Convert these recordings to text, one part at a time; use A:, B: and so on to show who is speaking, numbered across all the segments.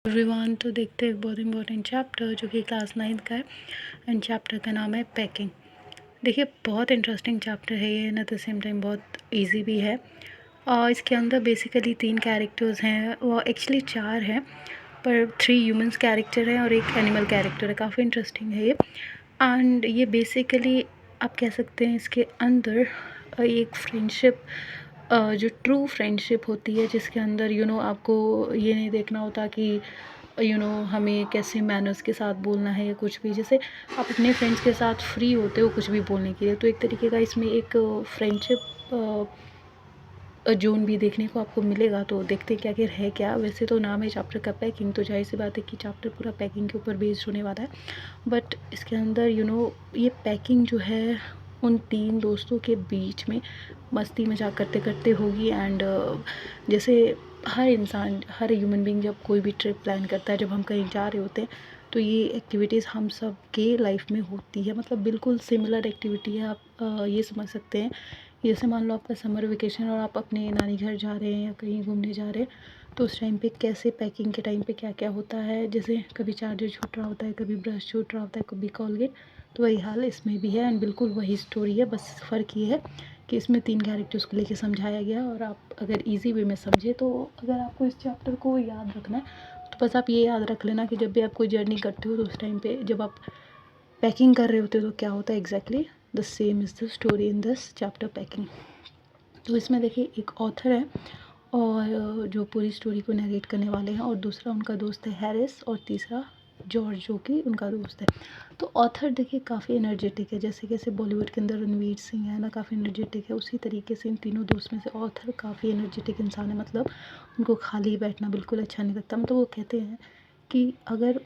A: Everyone, तो देखते हैं एक बहुत इंपॉर्टेंट चैप्टर जो कि क्लास 9th का है। एंड चैप्टर का नाम है पैकिंग। देखिए, बहुत इंटरेस्टिंग चैप्टर है ये, एट द सेम टाइम बहुत इजी भी है। और इसके अंदर बेसिकली 3 कैरेक्टर्स हैं, वो एक्चुअली 4 हैं, पर 3 ह्यूमंस कैरेक्टर हैं और एक एनिमल कैरेक्टर है। काफ़ी इंटरेस्टिंग है ये। एंड ये बेसिकली आप कह सकते हैं इसके अंदर एक फ्रेंडशिप, जो ट्रू फ्रेंडशिप होती है, जिसके अंदर आपको ये नहीं देखना होता कि हमें कैसे मैनर्स के साथ बोलना है या कुछ भी। जैसे आप अपने फ्रेंड्स के साथ फ्री होते हो कुछ भी बोलने के लिए, तो एक तरीके का इसमें एक फ्रेंडशिप जोन भी देखने को आपको मिलेगा। तो देखते क्या क्या है क्या। वैसे तो नाम है चैप्टर का पैकिंग, तो जाहिर सी बात है कि चैप्टर पूरा पैकिंग के ऊपर बेस्ड होने वाला है। बट इसके अंदर ये पैकिंग जो है उन 3 दोस्तों के बीच में मस्ती मजाक करते करते होगी। एंड जैसे हर इंसान, हर ह्यूमन बीइंग जब कोई भी ट्रिप प्लान करता है, जब हम कहीं जा रहे होते हैं, तो ये एक्टिविटीज़ हम सब के लाइफ में होती है। मतलब बिल्कुल सिमिलर एक्टिविटी है। आप ये समझ सकते हैं, जैसे मान लो आपका समर वेकेशन और आप अपने नानी घर जा रहे हैं या कहीं घूमने जा रहे हैं, तो उस टाइम पे कैसे पैकिंग के टाइम पे क्या क्या होता है। जैसे कभी चार्जर छूट रहा होता है, कभी ब्रश छूट रहा होता है, कभी कॉलगेट। तो वही हाल इसमें भी है एंड बिल्कुल वही स्टोरी है। बस फ़र्क ये है कि इसमें 3 कैरेक्टर्स को लेके समझाया गया। और आप अगर ईज़ी वे में समझे, तो अगर आपको इस चैप्टर को याद रखना है, तो बस आप ये याद रख लेना कि जब भी आप कोई जर्नी करते हो, तो उस टाइम पे जब आप पैकिंग कर रहे होते हो तो क्या होता है exactly the same is the story in this chapter packing. तो इसमें देखिए एक ऑथर है और जो पूरी स्टोरी को नरेट करने वाले हैं, और दूसरा उनका दोस्त है हैरिस, और तीसरा जॉर्ज जो कि उनका दोस्त है। तो ऑथर देखिए काफ़ी एनर्जेटिक है। जैसे कैसे बॉलीवुड के अंदर रणवीर सिंह है ना, काफ़ी एनर्जेटिक है, उसी तरीके से इन तीनों दोस्त में से ऑथर काफ़ी एनर्जेटिक इंसान है। मतलब उनको खाली बैठना बिल्कुल अच्छा नहीं लगता। मतलब वो कहते हैं कि अगर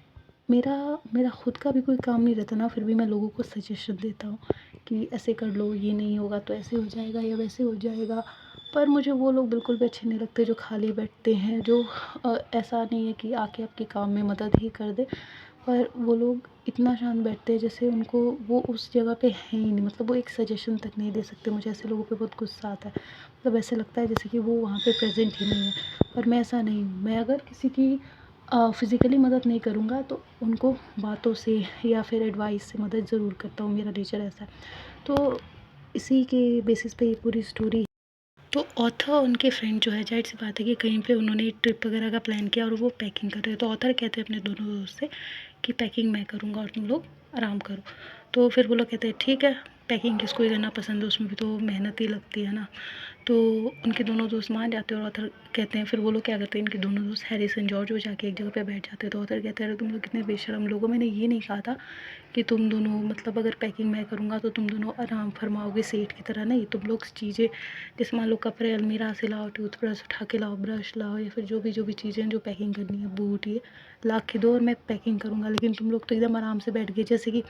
A: मेरा मेरा खुद का भी कोई काम नहीं रहता ना, फिर भी मैं लोगों को सजेशन देता हूँ कि ऐसे कर लो, ये नहीं होगा तो ऐसे हो जाएगा या वैसे हो जाएगा। पर मुझे वो लोग बिल्कुल भी अच्छे नहीं लगते जो खाली बैठते हैं, जो ऐसा नहीं है कि आके आपके काम में मदद ही कर दे, पर वो लोग इतना शांत बैठते हैं जैसे उनको वो उस जगह पे है ही नहीं। मतलब वो एक सजेशन तक नहीं दे सकते। मुझे ऐसे लोगों पे बहुत गुस्सा आता है। मतलब ऐसे लगता है जैसे कि वो वहाँ पे प्रेजेंट ही नहीं है। पर मैं ऐसा नहीं हूँ। मैं अगर किसी की फ़िज़िकली मदद नहीं करूँगा, तो उनको बातों से या फिर एडवाइस से मदद ज़रूर करता हूँ। मेरा नेचर ऐसा है। तो इसी के बेसिस पे ये पूरी स्टोरी। तो ऑथर और उनके फ्रेंड जो है, जाहिर सी बात है कि कहीं पे उन्होंने ट्रिप वगैरह का प्लान किया और वो पैकिंग कर रहे हैं। तो ऑथर कहते हैं अपने दोनों दोस्त से कि पैकिंग मैं करूँगा और तुम लोग आराम करो। तो फिर वो लोग कहते हैं ठीक है, पैकिंग किसको ही करना पसंद है, उसमें भी तो मेहनत ही लगती है ना। तो उनके दोनों दोस्त मान जाते हैं और ऑथर कहते हैं, फिर वो लोग क्या करते हैं, इनके दोनों दोस्त हैरिस एंड जॉर्ज वो जाके एक जगह पे बैठ जाते हैं। तो ऑथर कहते हैं अरे तुम लोग कितने बेशर्म लोगो, मैंने ये नहीं कहा था कि तुम दोनों, मतलब अगर पैकिंग मैं करूँगा तो तुम दोनों आराम फरमाओगे सेठ की तरह। नहीं, तुम लोग चीज़ें जैसे मान लो कपड़े अलमीरा से लाओ, टूथब्रश उठा के लाओ, ब्रश लाओ, या फिर जो भी चीज़ें जो पैकिंग करनी है, बूट ये ला के दो और मैं पैकिंग करूँगा। लेकिन तुम लोग तो एकदम आराम से बैठ गए, जैसे कि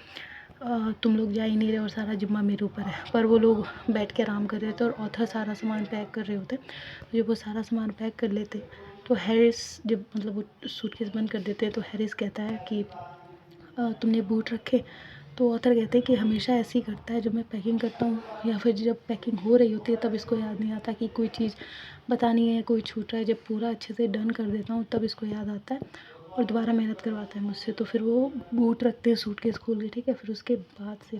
A: तुम लोग जा ही नहीं रहे और सारा जिम्मा मेरे ऊपर है। पर वो लोग बैठ के आराम कर रहे थे और ऑथर सारा सामान पैक कर रहे होते। तो जब वो सारा सामान पैक कर लेते, तो हैरिस जब मतलब वो सूटकेस बंद कर देते, तो हैरिस कहता है कि तुमने बूट रखे। तो ऑथर कहते हैं कि हमेशा ऐसे ही करता है, जब मैं पैकिंग करता हूँ या फिर जब पैकिंग हो रही होती है, तब इसको याद नहीं आता कि कोई चीज़ बतानी है, कोई छूट रहा है। जब पूरा अच्छे से डन कर देता हूँ, तब इसको याद आता है और दोबारा मेहनत करवाता है मुझसे। तो फिर वो बूट रखते हैं सूटकेस खोल के, ठीक है। फिर उसके बाद से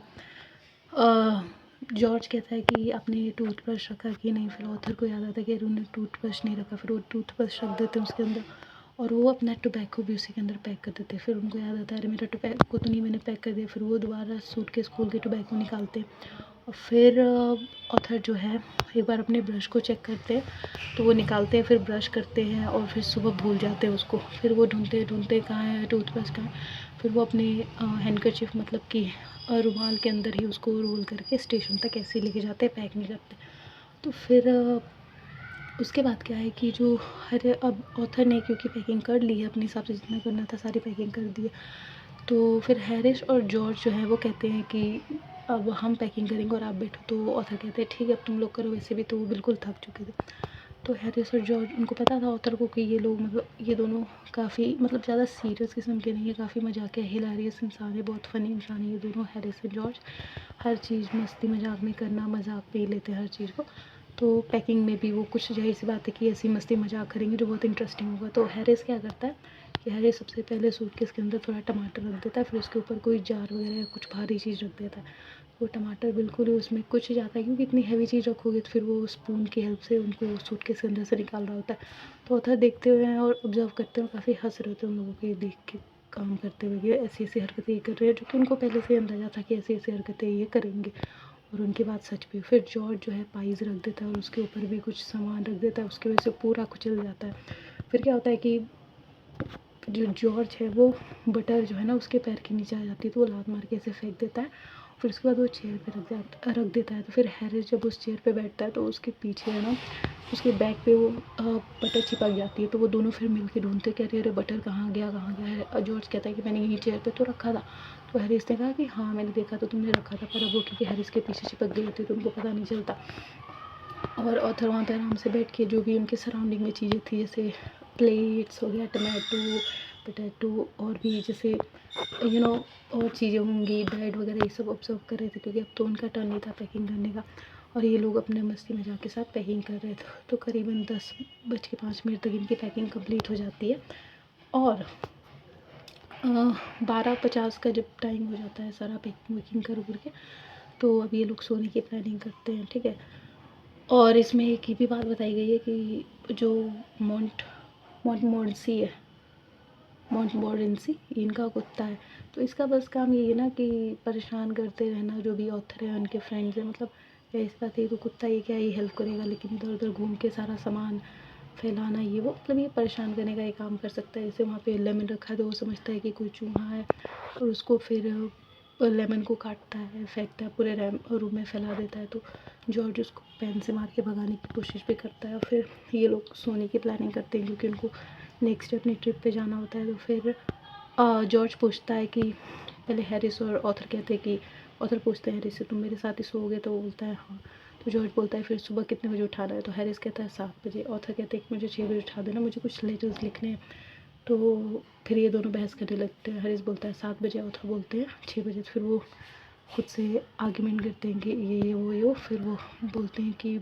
A: जॉर्ज कहता है कि आपने टूथब्रश रखा कि नहीं। फिर ऑथर को याद आता है कि अरे उन्होंने टूथब्रश नहीं रखा। फिर वो टूथब्रश रख देते हैं उसके अंदर और वो अपना टोबैको भी उसी के अंदर पैक कर देते हैं। फिर उनको याद आता है अरे मेरा टोबैको तो नहीं मैंने पैक कर दिया। फिर वो दोबारा सूटकेस खोल के टोबैको निकालते हैं। और फिर ऑथर जो है एक बार अपने ब्रश को चेक करते हैं, तो वो निकालते हैं, फिर ब्रश करते हैं और फिर सुबह भूल जाते हैं उसको। फिर वो ढूंढते ढूंढते कहाँ है टूथब्रश, कहाँ है। फिर वो अपने हैंडकरचिप मतलब कि रुमाल के अंदर ही उसको रोल करके स्टेशन तक ऐसे लेके जाते हैं, पैक नहीं करते। तो फिर उसके बाद क्या है कि जो हर अब ऑथर ने क्योंकि पैकिंग कर ली है अपने हिसाब से, जितना करना था सारी पैकिंग कर दी है, तो फिर हैरिस और जॉर्ज जो है वो कहते हैं कि अब हम पैकिंग करेंगे और आप बैठो। तो ऑथर कहते हैं ठीक है अब तुम लोग करो। वैसे भी तो वो बिल्कुल थक चुके थे। तो हैरिस और जॉर्ज, उनको पता था ऑथर को कि ये लोग मतलब ये दोनों काफ़ी मतलब ज़्यादा सीरियस किस्म के नहीं है, काफ़ी मजाकिया हिलारियस इंसान है, बहुत फ़नी इंसान है ये दोनों, हैरिस और जॉर्ज। हर चीज़ मस्ती मजाक में करना, मजाक पे ही लेते हैं हर चीज़ को। तो पैकिंग में भी वो कुछ जाहिर सी बात है कि ऐसी मस्ती मजाक करेंगे जो बहुत इंटरेस्टिंग होगा। तो हैरिस क्या करता है कि हैरिस सबसे पहले सूटकेस के अंदर थोड़ा टमाटर रख देता है, फिर उसके ऊपर कोई जार वगैरह या कुछ भारी चीज़ रख देता है। वो टमाटर बिल्कुल ही उसमें कुछ जाता है, क्योंकि इतनी हैवी चीज़ रखोगे तो फिर वो स्पून की हेल्प से उनको सूटकेस के अंदर से निकाल रहा होता है। तो ऑथर देखते हुए हैं और ऑब्ज़र्व करते हुए काफ़ी हँस रहे थे उन लोगों के देख के काम करते हुए, ये ऐसी-ऐसी हरकतें ये कर रहे हैं, जो कि उनको पहले से ही अंदाज़ा था कि ऐसी-ऐसी हरकतें ये करेंगे। और उनकी बात सच भी। फिर जॉर्ज जो है पाइज़ रख देता है और उसके ऊपर भी कुछ सामान रख देता है, उसकी वजह से पूरा कुचल जाता है। फिर क्या होता है कि जो जॉर्ज है वो बटर जो है ना उसके पैर के नीचे आ जाती है, तो वो लात मार के ऐसे फेंक देता है। फिर उसके बाद वो चेयर पे रख देता है। तो फिर हैरिस जब उस चेयर पे बैठता है तो उसके पीछे है ना उसके बैग पे वो बटर चिपक जाती है। तो वो दोनों फिर मिल के ढूँढते कह रहे अरे बटर कहाँ गया है। जॉर्ज कहता है कि मैंने यहीं चेयर पे तो रखा था। तो हैरिस ने कहा कि हाँ मैंने देखा तो तुमने रखा था, पर अब वो क्योंकि हैरिस के पीछे चिपक गई होती है तो उनको पता नहीं चलता। और ऑथर वहाँ पे आराम से बैठ के जो भी उनके सराउंडिंग में चीज़ें थी, जैसे प्लेट्स हो गया, टमाटो पोटैटो और भी जैसे और चीज़ें होंगी, ब्रेड वगैरह, ये सब ऑब्ज़र्व कर रहे थे, क्योंकि अब तो उनका टर्न नहीं था पैकिंग करने का। और ये लोग अपने मस्ती मज़ाक के साथ पैकिंग कर रहे थे। तो करीबन 10:05 तक इनकी पैकिंग कंप्लीट हो जाती है। और 12:50 का जब टाइम हो जाता है सारा पैकिंग वैकिंग कर के, तो अब ये लोग सोने की प्लानिंग करते हैं, ठीक है। और इसमें एक ये भी बात बताई गई है कि जो मोंटमोरेंसी है, मोंटमोरेंसी इनका कुत्ता है। तो इसका बस काम ये है ना कि परेशान करते रहना, जो भी ऑथर है उनके फ्रेंड्स हैं, मतलब इस बात है तो कुत्ता ये क्या ही हेल्प करेगा, लेकिन इधर उधर घूम के सारा सामान फैलाना ये वो, मतलब ये परेशान करने का ये काम कर सकता है। जैसे वहाँ पे लेमन रखा है तो वो समझता है कि कोई चूहा है और उसको फिर लेमन को काटता है, फेंकता है, पूरे रूम में फैला देता है। तो जॉर्ज उसको पेन से मार के भगाने की कोशिश भी करता है। और फिर ये लोग सोने की प्लानिंग करते हैं, क्योंकि उनको नेक्स्ट डे अपनी ट्रिप पे जाना होता है। तो फिर जॉर्ज पूछता है कि पहले हैरिस और ऑथर कहते हैं कि ऑथर पूछते हैं हैरिस से तुम मेरे साथ ही सोओगे, तो वो बोलता है हाँ। तो जॉर्ज बोलता है फिर सुबह कितने बजे उठाना है, तो हैरिस कहता है 7 बजे। ऑथर कहते हैं कि मुझे 6 बजे उठा देना, मुझे कुछ लेटर्स लिखने हैं। तो फिर ये दोनों बहस करने लगते हैं। हैरिस बोलता है 7 बजे, ऑथर बोलते हैं 6 बजे। तो फिर वो खुद से आर्ग्यूमेंट करते हैं कि ये वो फिर वो बोलते हैं कि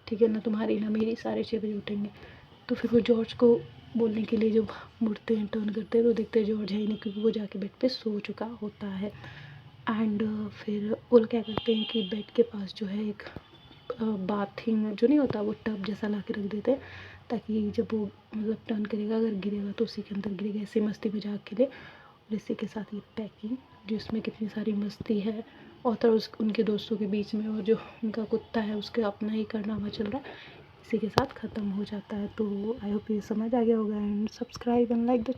A: ठीक है ना तुम्हारी ना मेरी, सारे 6 बजे उठेंगे। तो फिर वो जॉर्ज को बोलने के लिए जब मुड़ते हैं, टर्न करते हैं, तो देखते हैं जॉर्ज है ही नहीं, क्योंकि वो जाके बेड पे सो चुका होता है। एंड फिर वो लोग क्या करते हैं कि बेड के पास जो है एक बाथिंग जो नहीं होता, वो टब जैसा ला के रख देते हैं, ताकि जब वो मतलब टर्न करेगा अगर गिरेगा तो उसी के अंदर गिरेगा, ऐसे मस्ती मजाक के लिए। और इसी के साथ ये पैकिंग जिसमें कितनी सारी मस्ती है ऑथर उनके दोस्तों के बीच में, और जो उनका कुत्ता है उसके अपना ही कारनामा चल रहा है, इसी के साथ ख़त्म हो जाता है। तो आई होप ये समझ आ गया होगा। And subscribe and like the